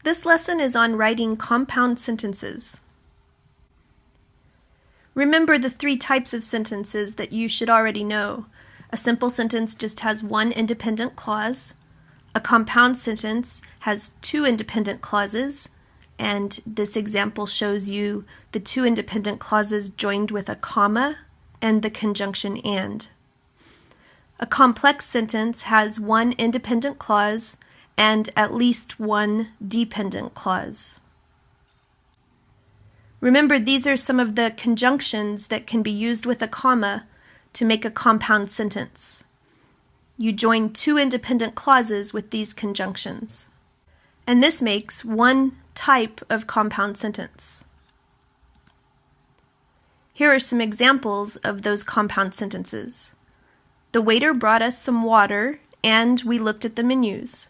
This lesson is on writing compound sentences. Remember the three types of sentences that you should already know. A simple sentence just has one independent clause. A compound sentence has two independent clauses, and this example shows you the two independent clauses joined with a comma and the conjunction and. A complex sentence has one independent clause and at least one dependent clause. Remember, these are some of the conjunctions that can be used with a comma to make a compound sentence. You join two independent clauses with these conjunctions. And this makes one type of compound sentence. Here are some examples of those compound sentences. The waiter brought us some water, and we looked at the menus.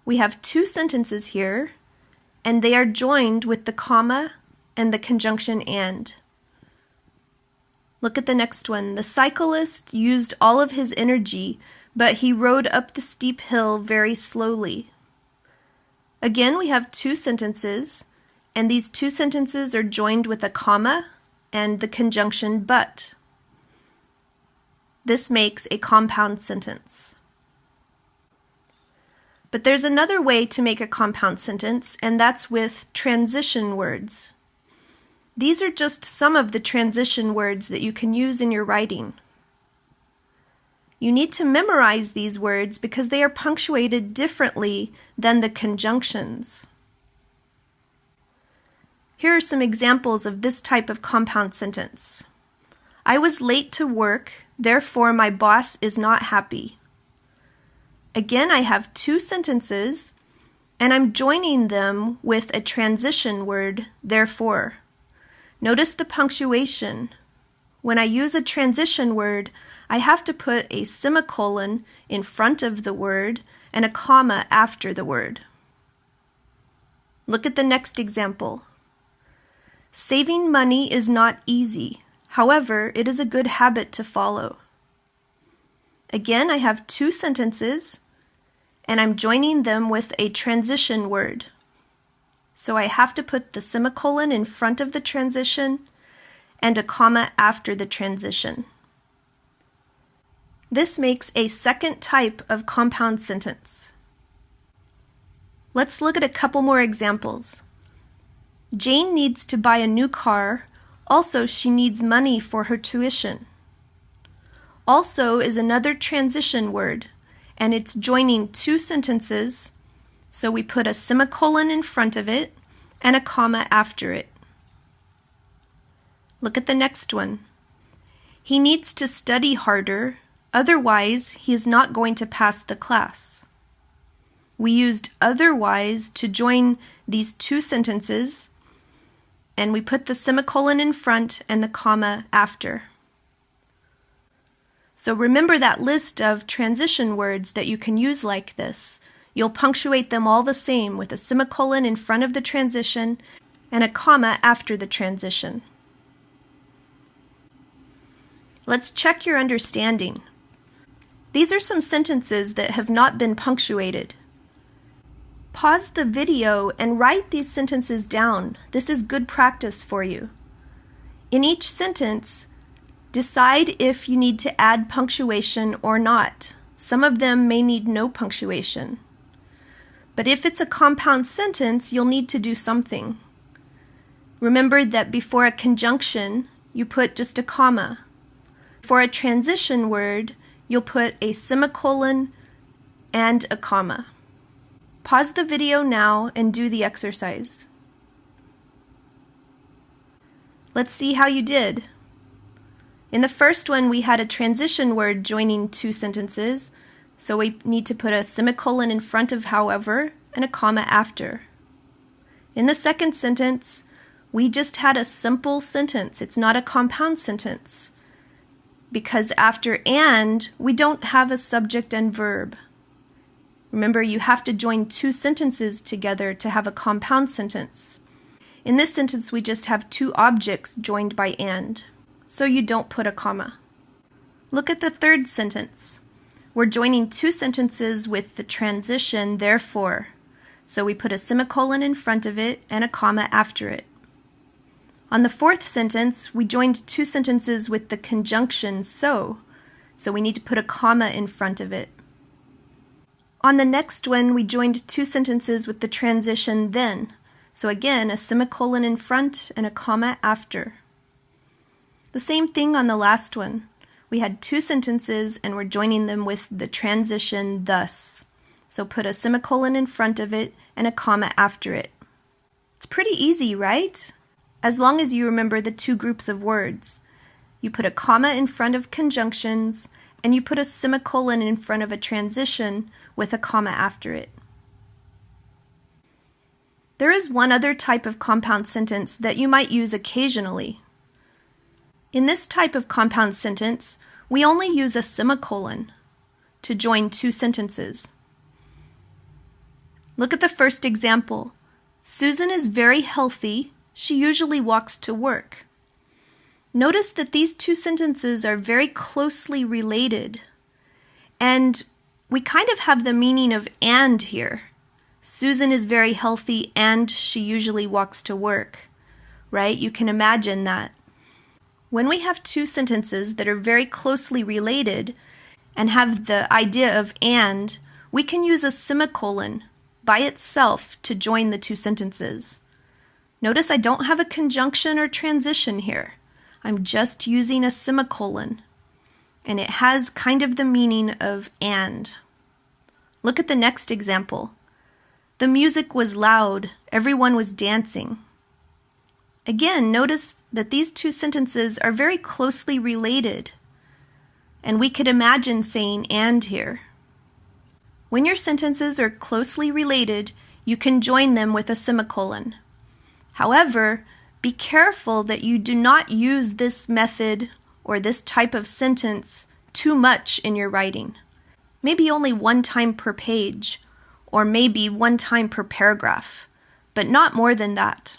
We have two sentences here, and they are joined with the comma and the conjunction and. Look at the next one. The cyclist used all of his energy, but he rode up the steep hill very slowly. Again, we have two sentences, and these two sentences are joined with a comma and the conjunction but. This makes a compound sentence. But there's another way to make a compound sentence, and that's with transition words. These are just some of the transition words that you can use in your writing. You need to memorize these words because they are punctuated differently than the conjunctions. Here are some examples of this type of compound sentence. I was late to work, therefore my boss is not happy. Again, I have two sentences, and I'm joining them with a transition word, therefore. Notice the punctuation. When I use a transition word, I have to put a semicolon in front of the word and a comma after the word. Look at the next example. Saving money is not easy. However, it is a good habit to follow. Again, I have two sentences, and I'm joining them with a transition word. So I have to put the semicolon in front of the transition and a comma after the transition. This makes a second type of compound sentence. Let's look at a couple more examples. Jane needs to buy a new car. Also, she needs money for her tuition. Also is another transition word, and it's joining two sentences, so we put a semicolon in front of it and a comma after it. Look at the next one. He needs to study harder, otherwise he is not going to pass the class. We used otherwise to join these two sentences, and we put the semicolon in front and the comma after. So remember that list of transition words that you can use like this. You'll punctuate them all the same with a semicolon in front of the transition and a comma after the transition. Let's check your understanding. These are some sentences that have not been punctuated. Pause the video and write these sentences down. This is good practice for you. In each sentence, decide if you need to add punctuation or not. Some of them may need no punctuation. But if it's a compound sentence, you'll need to do something. Remember that before a conjunction, you put just a comma. For a transition word, you'll put a semicolon and a comma. Pause the video now and do the exercise. Let's see how you did. In the first one, we had a transition word joining two sentences, so we need to put a semicolon in front of however and a comma after. In the second sentence, we just had a simple sentence. It's not a compound sentence, because after and, we don't have a subject and verb. Remember, you have to join two sentences together to have a compound sentence. In this sentence, we just have two objects joined by and, so you don't put a comma. Look at the third sentence. We're joining two sentences with the transition therefore, so we put a semicolon in front of it and a comma after it. On the fourth sentence, we joined two sentences with the conjunction so we need to put a comma in front of it. On the next one, we joined two sentences with the transition then, so again, a semicolon in front and a comma after. The same thing on the last one. We had two sentences and we're joining them with the transition thus, so put a semicolon in front of it and a comma after it. It's pretty easy, right? As long as you remember the two groups of words. You put a comma in front of conjunctions, and you put a semicolon in front of a transition with a comma after it. There is one other type of compound sentence that you might use occasionally. In this type of compound sentence, we only use a semicolon to join two sentences. Look at the first example. Susan is very healthy. She usually walks to work. Notice that these two sentences are very closely related, and we kind of have the meaning of and here. Susan is very healthy and she usually walks to work, right? You can imagine that. When we have two sentences that are very closely related and have the idea of and, we can use a semicolon by itself to join the two sentences. Notice I don't have a conjunction or transition here. I'm just using a semicolon, and it has kind of the meaning of and. Look at the next example. The music was loud. Everyone was dancing. Again, notice that these two sentences are very closely related, and we could imagine saying and here. When your sentences are closely related, you can join them with a semicolon. However, be careful that you do not use this method or this type of sentence too much in your writing. Maybe only one time per page, or maybe one time per paragraph, but not more than that.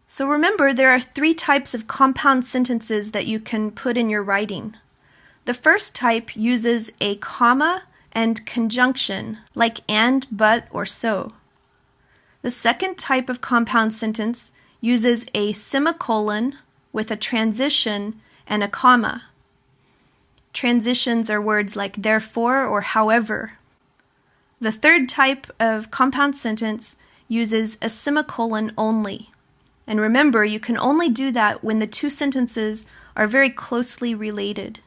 So remember, there are three types of compound sentences that you can put in your writing. The first type uses a comma and conjunction, like and, but, or so. The second type of compound sentence uses a semicolon with a transition and a comma. Transitions are words like therefore or however. The third type of compound sentence uses a semicolon only. And remember, you can only do that when the two sentences are very closely related.